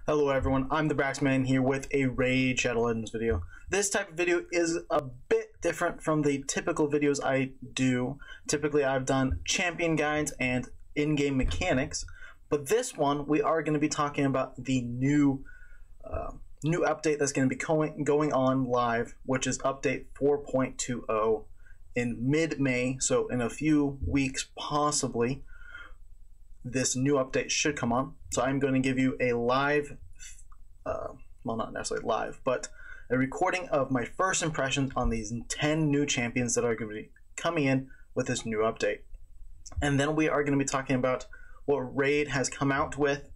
Hello everyone, I'm the Braxman here with a Raid Shadow Legends video. This type of video is a bit different from the typical videos I do. Typically I've done champion guides and in-game mechanics, but this one we are going to be talking about the new update that's going to be going on live, which is update 4.20 in mid-May, so in a few weeks possibly. This new update should come on. So I'm going to give you a live, well, not necessarily live, but a recording of my first impressions on these 10 new champions that are going to be coming in with this new update. And then we are going to be talking about what Raid has come out with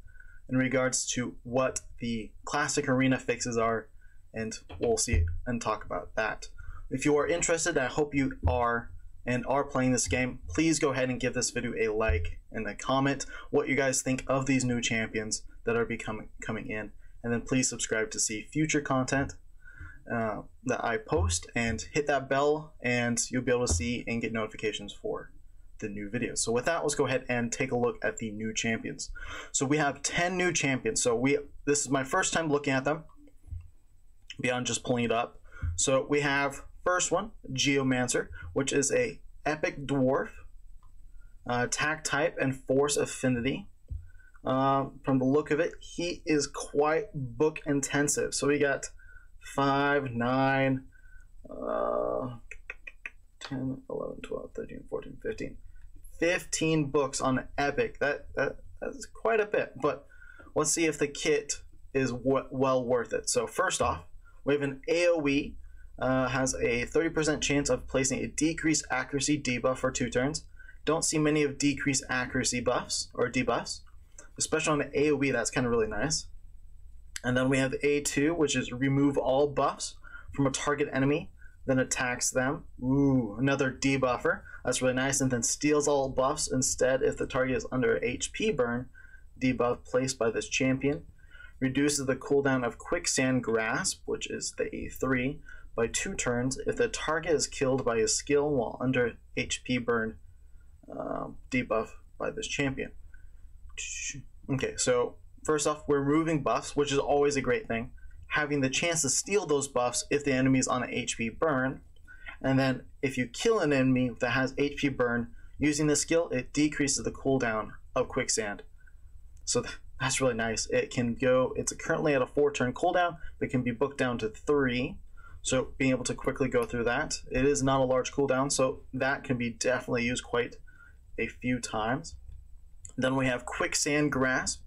in regards to what the classic arena fixes are, and we'll see and talk about that. If you are interested, I hope you are playing this game, please go ahead and give this video a like and a comment what you guys think of these new champions that are coming in, and then please subscribe to see future content that I post, and hit that bell and you'll be able to see and get notifications for the new videos. So with that, let's go ahead and take a look at the new champions. So we have 10 new champions. So this is my first time looking at them beyond just pulling it up. So we have first one, Geomancer, which is a epic dwarf, attack type and force affinity. From the look of it, he is quite book intensive. So we got 5, 9, 10, 11, 12, 13, 14, 15. 15 books on epic. That's quite a bit, but let's see if the kit is well worth it. So first off, we have an AoE. Has a 30% chance of placing a decreased accuracy debuff for 2 turns. Don't see many of decreased accuracy buffs or debuffs, especially on the AoE. That's kind of really nice. And then we have A2, which is remove all buffs from a target enemy, then attacks them. Ooh, another debuffer. That's really nice. And then steals all buffs instead if the target is under HP burn debuff placed by this champion. Reduces the cooldown of Quicksand Grasp, which is the A3, by 2 turns if the target is killed by a skill while under HP burn debuff by this champion. Okay, so first off, we're removing buffs, which is always a great thing. Having the chance to steal those buffs if the enemy is on an HP burn, and then if you kill an enemy that has HP burn using this skill, it decreases the cooldown of Quicksand. So that's really nice. It's currently at a 4-turn cooldown, but can be booked down to 3. So being able to quickly go through that, it is not a large cooldown, so that can be definitely used quite a few times. Then we have Quicksand Grasp,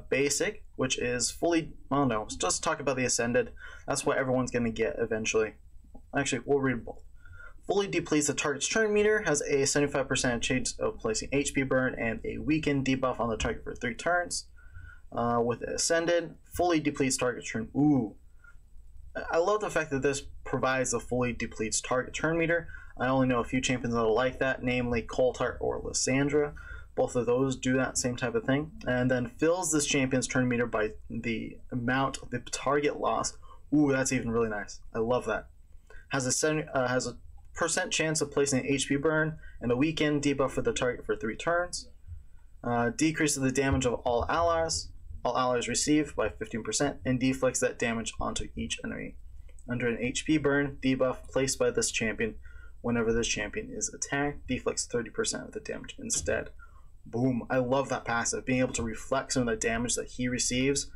basic, which is fully, well no, let's just talk about the Ascended. That's what everyone's going to get eventually. Actually, we'll read both. Fully depletes the target's turn meter, has a 75% chance of placing HP burn and a weakened debuff on the target for 3 turns. With Ascended, fully depletes target's turn. Ooh. I love the fact that this provides a fully depletes target turn meter. I only know a few champions that are like that, namely Coltart or Lysandra. Both of those do that same type of thing. And then fills this champion's turn meter by the amount the target lost. Ooh, that's even really nice. I love that. Has a percent chance of placing an HP burn and a weakened debuff for the target for 3 turns. Decreases the damage of all allies receive by 15%, and deflects that damage onto each enemy under an HP burn debuff placed by this champion. Whenever this champion is attacked, deflects 30% of the damage instead. Boom. I love that passive, being able to reflect some of the damage that he receives,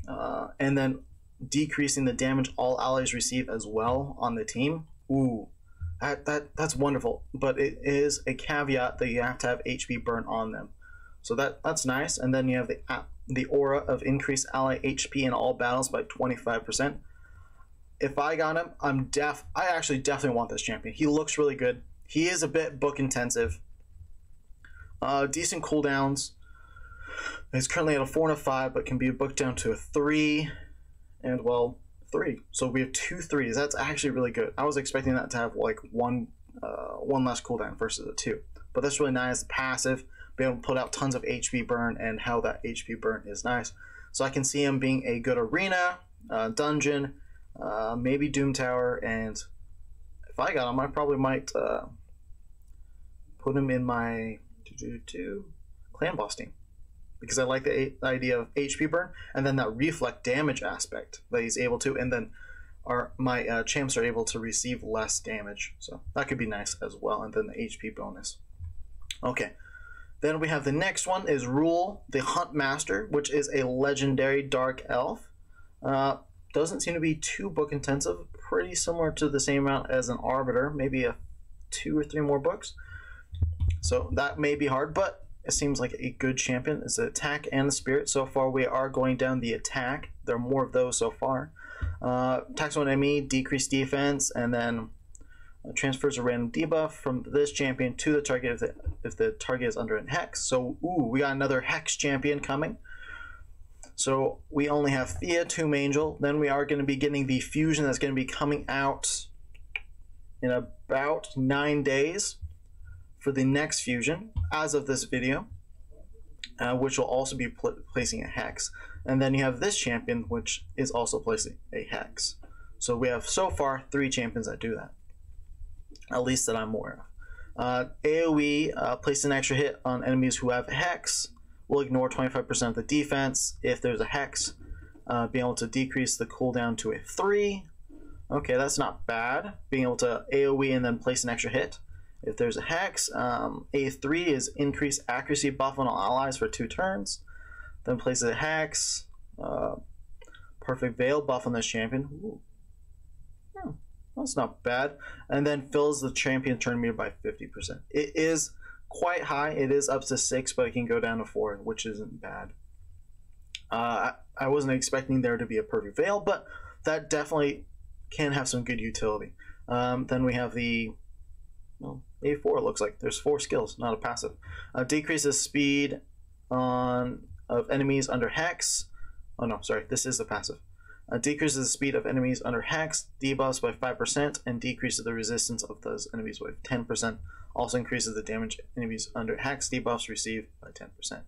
and then decreasing the damage all allies receive as well on the team. Ooh, that's wonderful, but it is a caveat that you have to have HP burn on them. So that's nice. And then you have the aura of increased ally HP in all battles by 25%. If I got him, I actually definitely want this champion. He looks really good. He is a bit book intensive. Decent cooldowns. He's currently at a 4 and a 5, but can be booked down to a 3, and well, 3. So we have 2 3s. That's actually really good. I was expecting that to have like one less cooldown versus a 2, but that's really nice. Passive. Be able to put out tons of HP burn, and how that HP burn is nice. So I can see him being a good arena, dungeon, maybe Doom Tower, and if I got him, I probably might put him in my clan boss team. because I like the idea of HP burn, and then that reflect damage aspect that he's able to, and then my champs are able to receive less damage. So that could be nice as well, and then the HP bonus. Okay, then we have the next one is Rule, the Hunt Master, which is a legendary dark elf. Doesn't seem to be too book intensive, pretty similar to the same amount as an Arbiter, maybe 2 or 3 more books. So that may be hard, but it seems like a good champion. It's the attack and the spirit. So far we are going down the attack. There are more of those so far. Attacks one enemy, decrease defense, and then transfers a random debuff from this champion to the target if the target is under a hex. So we got another hex champion coming. So we only have Thea, Tomb Angel. Then we are going to be getting the fusion that's going to be coming out in about 9 days for the next fusion as of this video, which will also be placing a hex. And then you have this champion, which is also placing a hex. So we have so far 3 champions that do that, at least that I'm aware of. AoE, place an extra hit on enemies who have hex. We'll ignore 25% of the defense if there's a hex. Being able to decrease the cooldown to a 3. Okay, that's not bad. Being able to AoE and then place an extra hit. If there's a hex, A3 is increase accuracy buff on all allies for 2 turns. Then places a hex. Perfect Veil buff on this champion. Ooh. Oh, that's not bad. And then fills the champion turn meter by 50%. It is quite high. It is up to 6, but it can go down to 4, which isn't bad. I wasn't expecting there to be a Perfect Veil, but that definitely can have some good utility. Then we have the A4. It looks like there's 4 skills, not a passive. Decreases speed of enemies under hex. Oh no, sorry, this is the passive. Decreases the speed of enemies under hex, debuffs by 5%, and decreases the resistance of those enemies by 10%. Also increases the damage enemies under hex debuffs receive by 10%.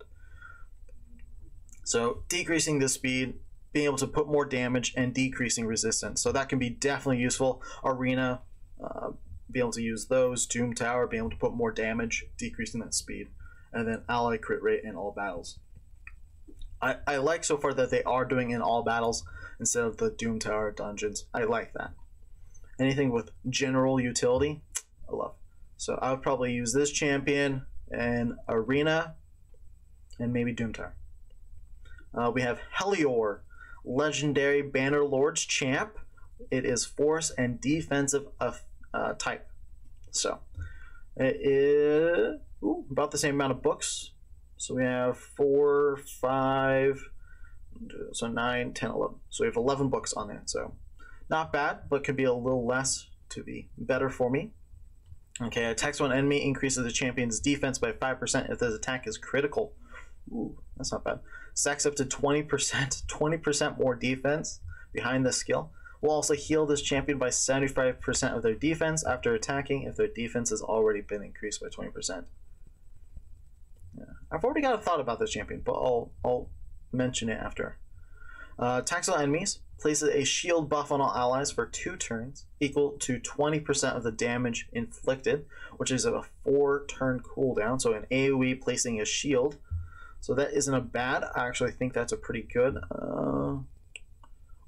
So decreasing the speed, being able to put more damage, and decreasing resistance. So that can be definitely useful. Arena, be able to use those. Doom Tower, being able to put more damage, decreasing that speed. And then ally crit rate in all battles. I like so far that they are doing in all battles instead of the Doom Tower dungeons. I like that. Anything with general utility, I love. So I would probably use this champion and Arena and maybe Doom Tower. We have Helior, legendary Banner Lord's champ. It is force and defensive type. So it is about the same amount of books. So we have 4, 5, so 9, 10, 11. So we have 11 books on there. So not bad, but could be a little less to be better for me. Okay, attacks one enemy, increases the champion's defense by 5% if this attack is critical. Ooh, that's not bad. Stacks up to 20% more defense behind this skill. Will also heal this champion by 75% of their defense after attacking if their defense has already been increased by 20%. Yeah. I've already got a thought about this champion, but I'll mention it after. Attacks on enemies, places a shield buff on all allies for 2 turns, equal to 20% of the damage inflicted, which is a 4-turn cooldown. So an AoE placing a shield. So that isn't a bad. I actually think that's a pretty good.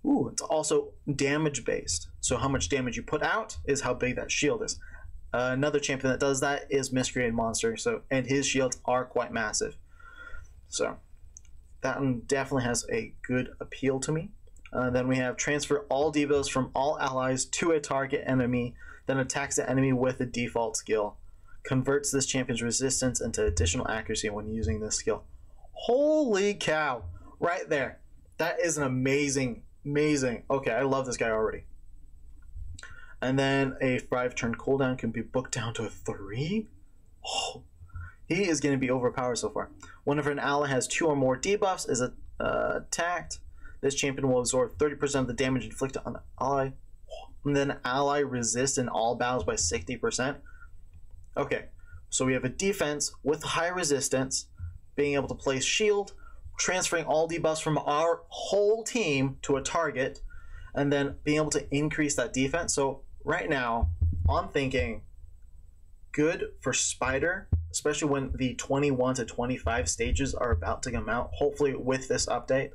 It's also damage based. So how much damage you put out is how big that shield is. Another champion that does that is Miscreated Monster. And his shields are quite massive. So that one definitely has a good appeal to me. Then we have transfer all debuffs from all allies to a target enemy, then attacks the enemy with a default skill. Converts this champion's resistance into additional accuracy when using this skill. Holy cow! Right there. That is an amazing. Okay, I love this guy already. And then a 5-turn cooldown can be booked down to a 3. Oh, he is going to be overpowered so far. Whenever an ally has 2 or more debuffs is attacked, this champion will absorb 30% of the damage inflicted on the ally. And then ally resists in all battles by 60%. Okay, so we have a defense with high resistance, being able to place shield, transferring all debuffs from our whole team to a target, and then being able to increase that defense. So right now, I'm thinking good for Spider, especially when the 21 to 25 stages are about to come out, hopefully with this update,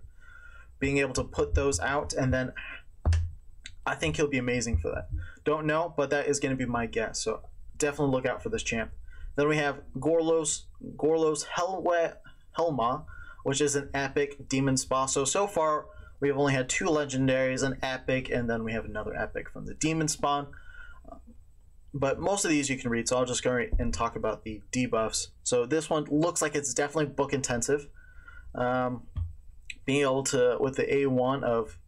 being able to put those out, and then I think he'll be amazing for that. Don't know, but that is going to be my guess, so definitely look out for this champ. Then we have Gorlos Helma, which is an epic demon's boss. So far, we have only had 2 legendaries, an epic, and then we have another epic from the demon spawn. But most of these you can read, so I'll just go right and talk about the debuffs. So this one looks like it's definitely book intensive. Being able to, with the A1 of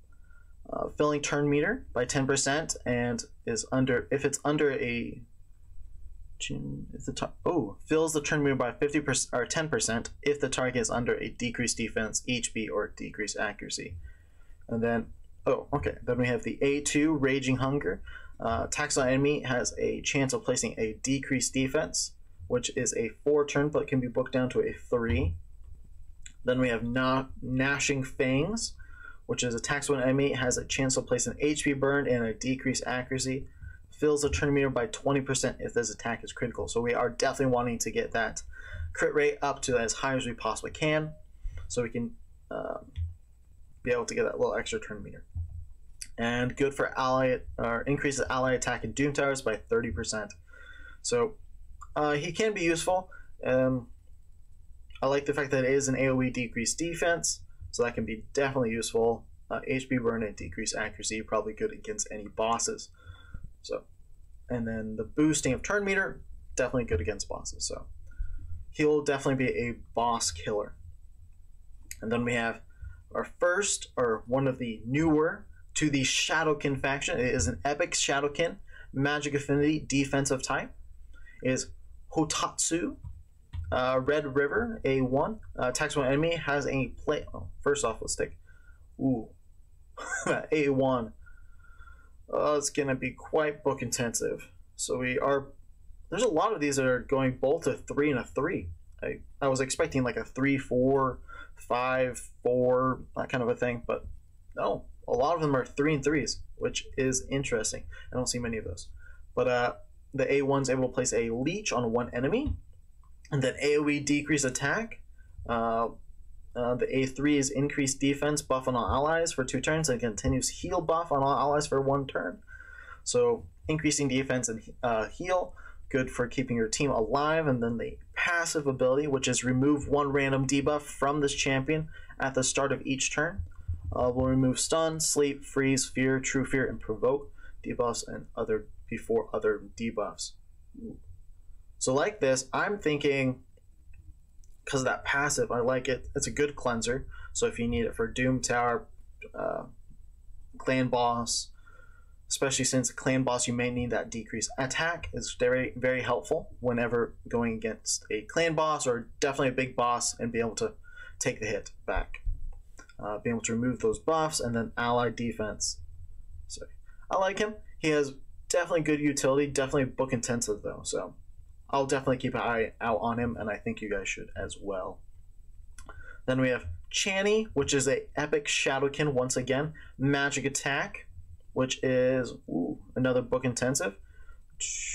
filling turn meter by 10%, and is under, if it's under a, if the fills the turn meter by 50% or 10% if the target is under a decreased defense, HP, or decreased accuracy. And then, then we have the A2 Raging Hunger. Attacks on enemy has a chance of placing a decreased defense, which is a 4 turn, but can be booked down to a 3. Then we have Gnashing Fangs, which is attacks when enemy has a chance to place an HP burn and a decreased accuracy. Fills the turn meter by 20% if this attack is critical. So we are definitely wanting to get that crit rate up to as high as we possibly can, so we can be able to get that little extra turn meter. And good for ally, or increases ally attack in Doom Towers by 30%. So he can be useful. I like the fact that it is an AoE decreased defense, so that can be definitely useful. HP burn and decreased accuracy, probably good against any bosses. So, and then the boosting of turn meter, definitely good against bosses. So he'll definitely be a boss killer. And then we have our first, or one of the newer to the Shadowkin faction. It is an epic Shadowkin, magic affinity, defensive type. It is Hotatsu, Red River, A1. Attacks when enemy has a play. Oh, first off, let's take A1. It's gonna be quite book intensive. So there's a lot of these that are going both a 3 and a 3. I was expecting like a 3, 4, 5, 4, that kind of a thing, but no, a lot of them are 3 and 3s, which is interesting. I don't see many of those. But the A1's able to place a leech on one enemy, and then AoE decrease attack. The A3 is increased defense buff on all allies for 2 turns, and continues heal buff on all allies for 1 turn. So increasing defense and heal, good for keeping your team alive. And then the passive ability, which is remove 1 random debuff from this champion at the start of each turn. Will remove stun, sleep, freeze, fear, true fear, and provoke debuffs and other debuffs. So like this, I'm thinking, because of that passive, I like it. It's a good cleanser. So if you need it for Doom Tower, clan boss, especially since clan boss, you may need that decreased attack, is very, very helpful whenever going against a clan boss or definitely a big boss, and be able to take the hit back. Being able to remove those buffs, and then allied defense. So I like him. He has definitely good utility, definitely book intensive though. So I'll definitely keep an eye out on him, and I think you guys should as well. Then we have Channy, which is a epic Shadowkin once again. Magic attack, which is another book intensive.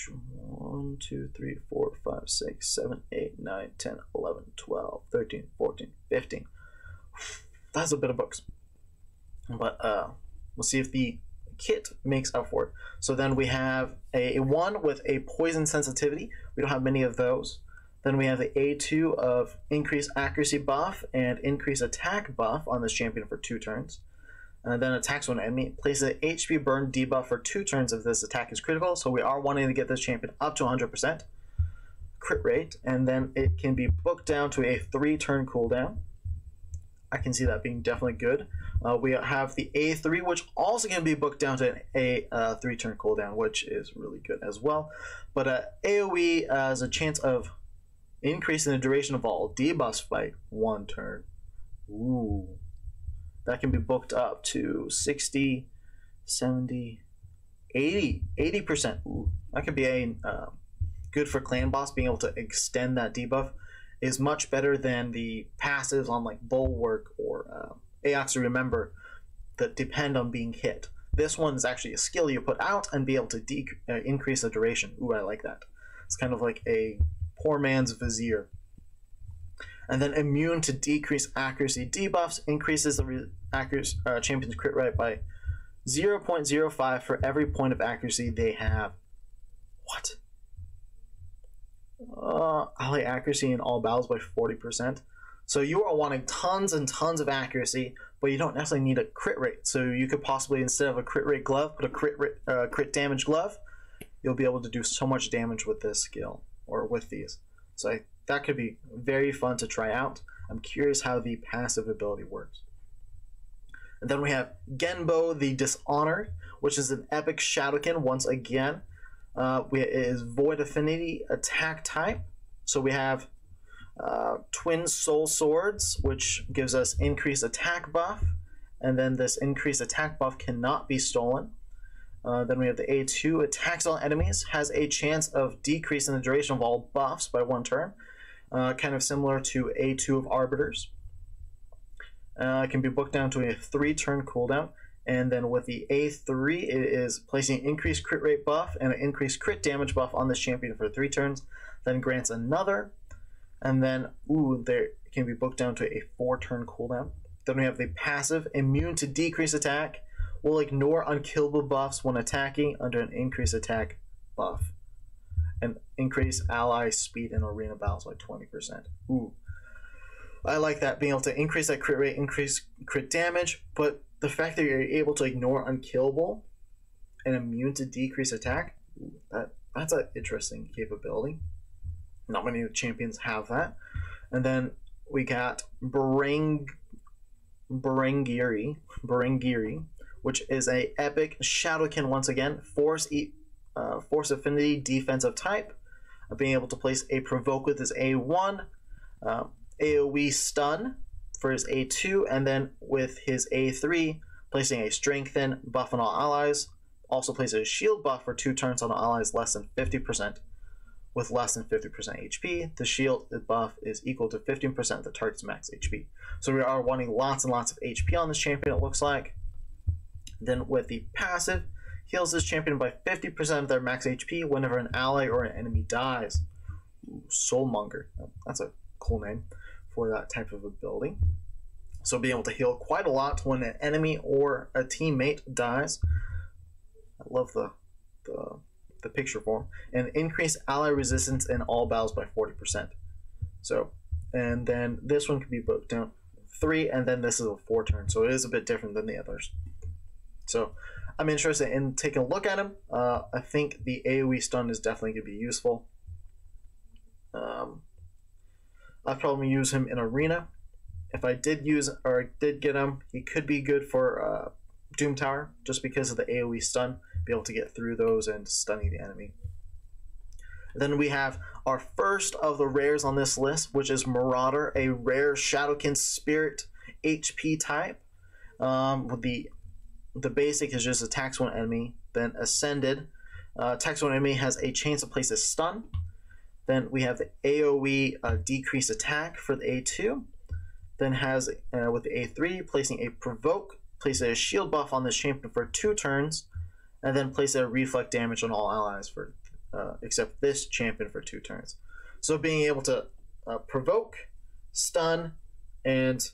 1, 2, 3, 4, 5, 6, 7, 8, 9, 10, 11, 12, 13, 14, 15. That's a bit of books. But we'll see if the kit makes up for it. So then we have a 1 with a poison sensitivity. We don't have many of those. Then we have the A2 of increased accuracy buff and increased attack buff on this champion for 2 turns. And then attacks when enemy. Places an HP burn debuff for 2 turns if this attack is critical. So we are wanting to get this champion up to 100% crit rate. And then it can be booked down to a 3-turn cooldown. I can see that being definitely good. We have the A3, which also can be booked down to a 3-turn cooldown, which is really good as well. But AoE has a chance of increasing the duration of all debuffs by 1 turn. Ooh. That can be booked up to 60, 70, 80%. Ooh. That could be a good for clan boss. Being able to extend that debuff is much better than the passives on like Bulwark or Aox Remember that depend on being hit. This one is actually a skill you put out and be able to increase the duration. Ooh, I like that. It's kind of like a Poor Man's Vizier. And then immune to decreased accuracy debuffs, increases the champion's crit rate by 0.05 for every point of accuracy they have. What? Ally accuracy in all battles by 40%. So you are wanting tons and tons of accuracy, but you don't necessarily need a crit rate. So you could possibly, instead of a crit rate glove, put a crit damage glove. You'll be able to do so much damage with this skill, or with these. So that could be very fun to try out. I'm curious how the passive ability works. And then we have Genbo the Dishonored, which is an epic Shadowkin once again. It is Void Affinity attack type. So we have Twin Soul Swords, which gives us increased attack buff. And then this increased attack buff cannot be stolen. Then we have the A2, attacks all enemies, has a chance of decrease in the duration of all buffs by 1 turn. Kind of similar to A2 of Arbiters. It can be booked down to a 3-turn cooldown. And then with the A3, it is placing an increased crit rate buff and an increased crit damage buff on this champion for 3 turns. Then grants another. And then, there can be booked down to a 4-turn cooldown. Then we have the passive, immune to decreased attack. Will ignore unkillable buffs when attacking under an increased attack buff. And increase ally speed in arena battles by 20%. I like that, being able to increase that crit rate, increase crit damage, but the fact that you're able to ignore unkillable and immune to decreased attack, that's an interesting capability. Not many champions have that. And then we got Barangiri, which is a epic Shadowkin once again, force affinity defensive type, being able to place a provoke with his A1, AoE stun for his A2, and then with his A3 placing a strengthen buff on all allies. Also places a shield buff for 2 turns on allies less than 50% with less than 50% HP. The shield buff is equal to 15% of the target's max HP. So we are wanting lots and lots of HP on this champion, it looks like. Then with the passive, heals this champion by 50% of their max HP whenever an ally or an enemy dies. Soulmonger. That's a cool name for that type of ability. So being able to heal quite a lot when an enemy or a teammate dies. I love the picture form. And increase ally resistance in all battles by 40%. So, and then this one can be booked down 3, and then this is a 4 turn. So it is a bit different than the others. So I'm interested in taking a look at him. I think the AoE stun is definitely going to be useful. I'd probably use him in arena. If I did get him, he could be good for Doom Tower, just because of the AoE stun, be able to get through those and stunning the enemy. And then we have our first of the rares on this list, which is Marauder, a rare Shadowkin Spirit HP type. With the basic is just attacks one enemy. Then Ascended, attacks one enemy has a chance to place a stun. Then we have the AoE decreased attack for the A2. Then has with the A3 placing a provoke, places a shield buff on this champion for 2 turns, and then places a reflect damage on all allies for except this champion for 2 turns. So being able to provoke, stun, and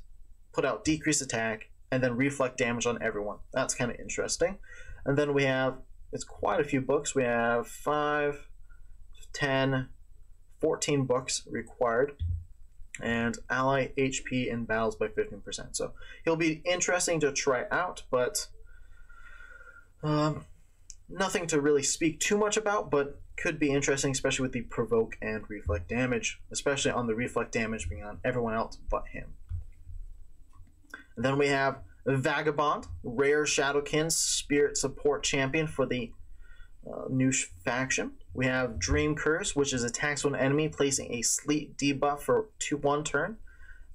put out decreased attack, and then reflect damage on everyone. That's kind of interesting. And then we have, it's quite a few books. We have 5, 10, 14 books required, and ally HP in battles by 15%. So he'll be interesting to try out, but nothing to really speak too much about, but could be interesting, especially with the provoke and reflect damage, especially on the reflect damage being on everyone else but him. And then we have Vagabond, rare Shadowkin Spirit support champion for the new faction. We have Dream Curse, which is attacks one enemy, placing a sleep debuff for 1 turn.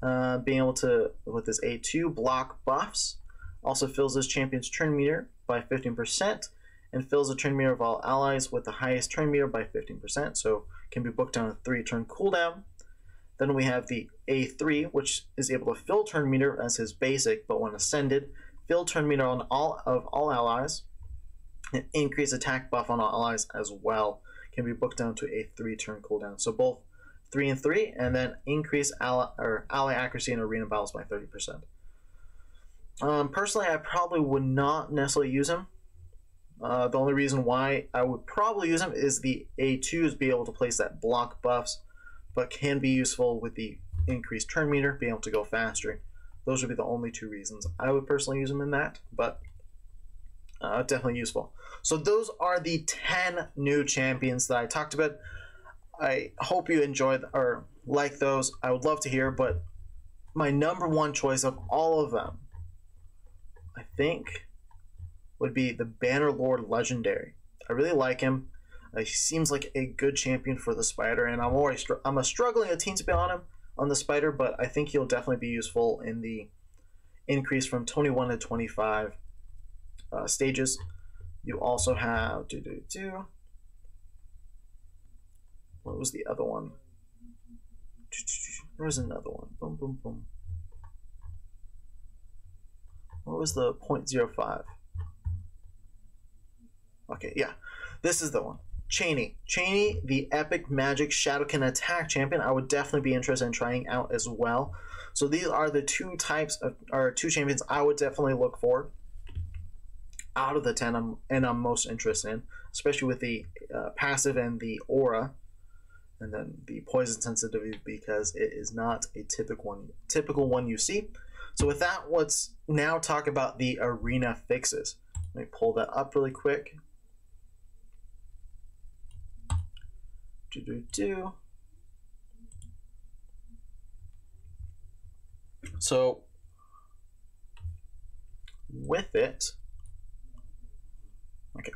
Being able to, with this A2, block buffs. Also fills this champion's turn meter by 15%, and fills the turn meter of all allies with the highest turn meter by 15%, so can be booked on a 3-turn cooldown. Then we have the A3, which is able to fill turn meter as his basic, but when ascended, fill turn meter on all allies, and increase attack buff on all allies as well. Can be booked down to a 3-turn cooldown. So both 3 and 3, and then increase ally accuracy in arena battles by 30%. Personally, I probably would not necessarily use him. The only reason why I would probably use him is the A2s be able to place that block buffs, but can be useful with the increased turn meter, being able to go faster. Those would be the only 2 reasons I would personally use him in that, but definitely useful. So those are the 10 new champions that I talked about. I hope you enjoyed or like those. I would love to hear, but my number 1 choice of all of them, I think, would be the Bannerlord Legendary. I really like him. He seems like a good champion for the Spider, and I'm struggling a teensy bit on him on the Spider, but I think he'll definitely be useful in the increase from 21 to 25 stages. You also have what was the other one? There was another one. Boom, boom, boom. What was the 0.05? Okay, yeah. This is the one. Channy. Channy, the epic magic Shadowkin attack champion. I would definitely be interested in trying out as well. So these are the 2 types of, or 2 champions I would definitely look for out of the 10 I'm most interested in, especially with the passive and the aura, and then the poison sensitivity, because it is not a typical one you see. So with that, let's now talk about the arena fixes. Let me pull that up really quick. So with it, okay.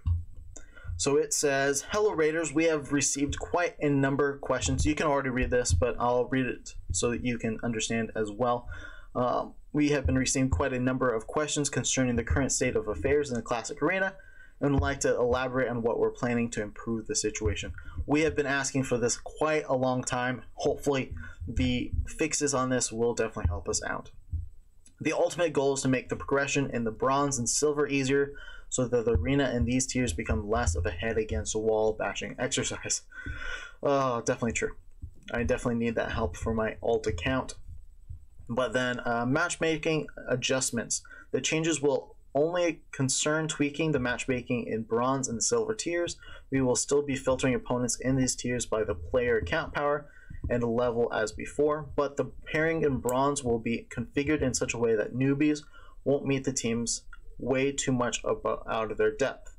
So it says, "Hello Raiders, we have received quite a number of questions." You can already read this, but I'll read it so that you can understand as well. We have been receiving quite a number of questions concerning the current state of affairs in the Classic Arena, and would like to elaborate on what we're planning to improve the situation. We have been asking for this quite a long time. Hopefully the fixes on this will definitely help us out. The ultimate goal is to make the progression in the bronze and silver easier, so that the arena in these tiers become less of a head against a wall bashing exercise. Oh, definitely true. I definitely need that help for my alt account. But then matchmaking adjustments. The changes will only concern tweaking the matchmaking in bronze and silver tiers. We will still be filtering opponents in these tiers by the player account power and level as before, but the pairing in bronze will be configured in such a way that newbies won't meet the teams way too much out of their depth,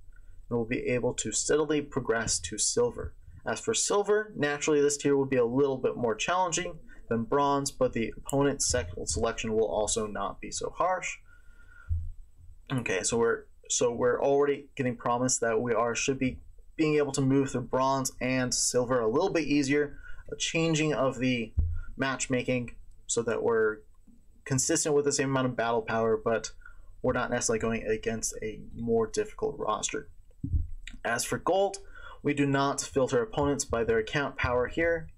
and will be able to steadily progress to silver. As for silver, naturally this tier will be a little bit more challenging than bronze, but the opponent's selection will also not be so harsh. Okay, so we're already getting promised that we should be being able to move through bronze and silver a little bit easier, a changing of the matchmaking so that we're consistent with the same amount of battle power, but we're not necessarily going against a more difficult roster. As for gold, we do not filter opponents by their account power here,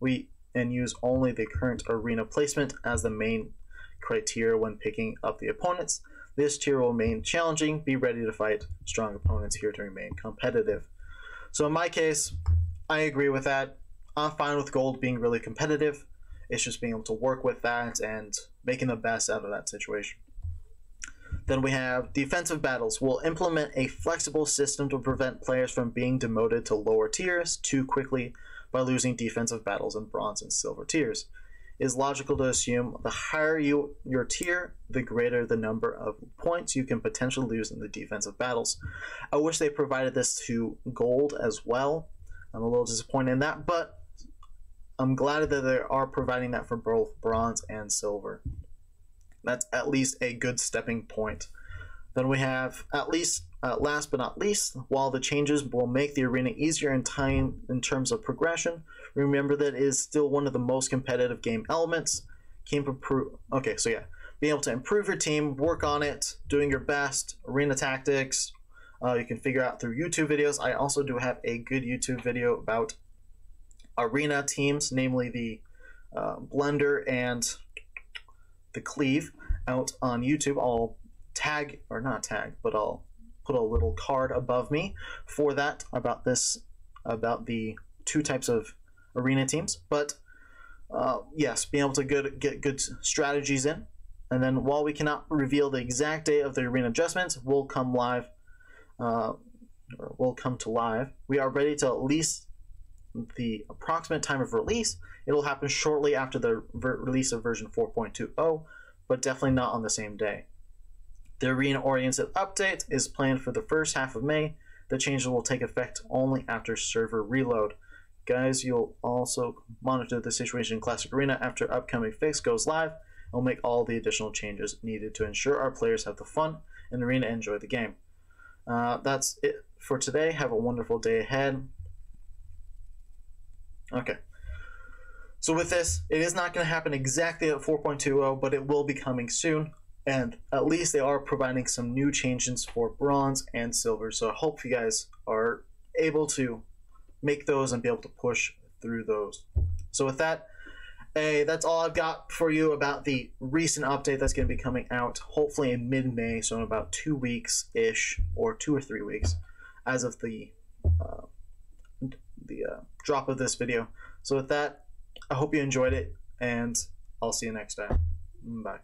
and use only the current arena placement as the main criteria when picking up the opponents. This tier will remain challenging. Be ready to fight strong opponents here to remain competitive. So in my case, I agree with that. I'm fine with gold being really competitive. It's just being able to work with that and making the best out of that situation. Then we have defensive battles. We'll implement a flexible system to prevent players from being demoted to lower tiers too quickly by losing defensive battles in bronze and silver tiers. It is logical to assume the higher your tier, the greater the number of points you can potentially lose in the defensive battles. I wish they provided this to gold as well. I'm a little disappointed in that, but I'm glad that they are providing that for both bronze and silver. That's at least a good stepping point. Then we have, last but not least, while the changes will make the arena easier in time in terms of progression, remember that it is still one of the most competitive game elements. Being able to improve your team, work on it, doing your best, arena tactics, you can figure out through YouTube videos. I also do have a good YouTube video about arena teams, namely the Blender and the Cleave, out on YouTube. I'll I'll put a little card above me for that about the 2 types of arena teams. But yes, being able to get good strategies in. And then while we cannot reveal the exact date of the arena adjustments, will come to live. We are ready to release the approximate time of release. It'll happen shortly after the release of version 4.20, but definitely not on the same day. The arena-oriented update is planned for the first half of May. The changes will take effect only after server reload. Guys, you'll also monitor the situation in Classic Arena after upcoming fix goes live. We'll make all the additional changes needed to ensure our players have the fun in the arena and enjoy the game. That's it for today. Have a wonderful day ahead. Okay. So with this, it is not going to happen exactly at 4.20, but it will be coming soon. And at least they are providing some new changes for bronze and silver. So I hope you guys are able to make those and be able to push through those. So with that, that's all I've got for you about the recent update that's going to be coming out hopefully in mid-May, so in about 2 weeks-ish, or 2 or 3 weeks, as of the drop of this video. So with that, I hope you enjoyed it, and I'll see you next time. Bye.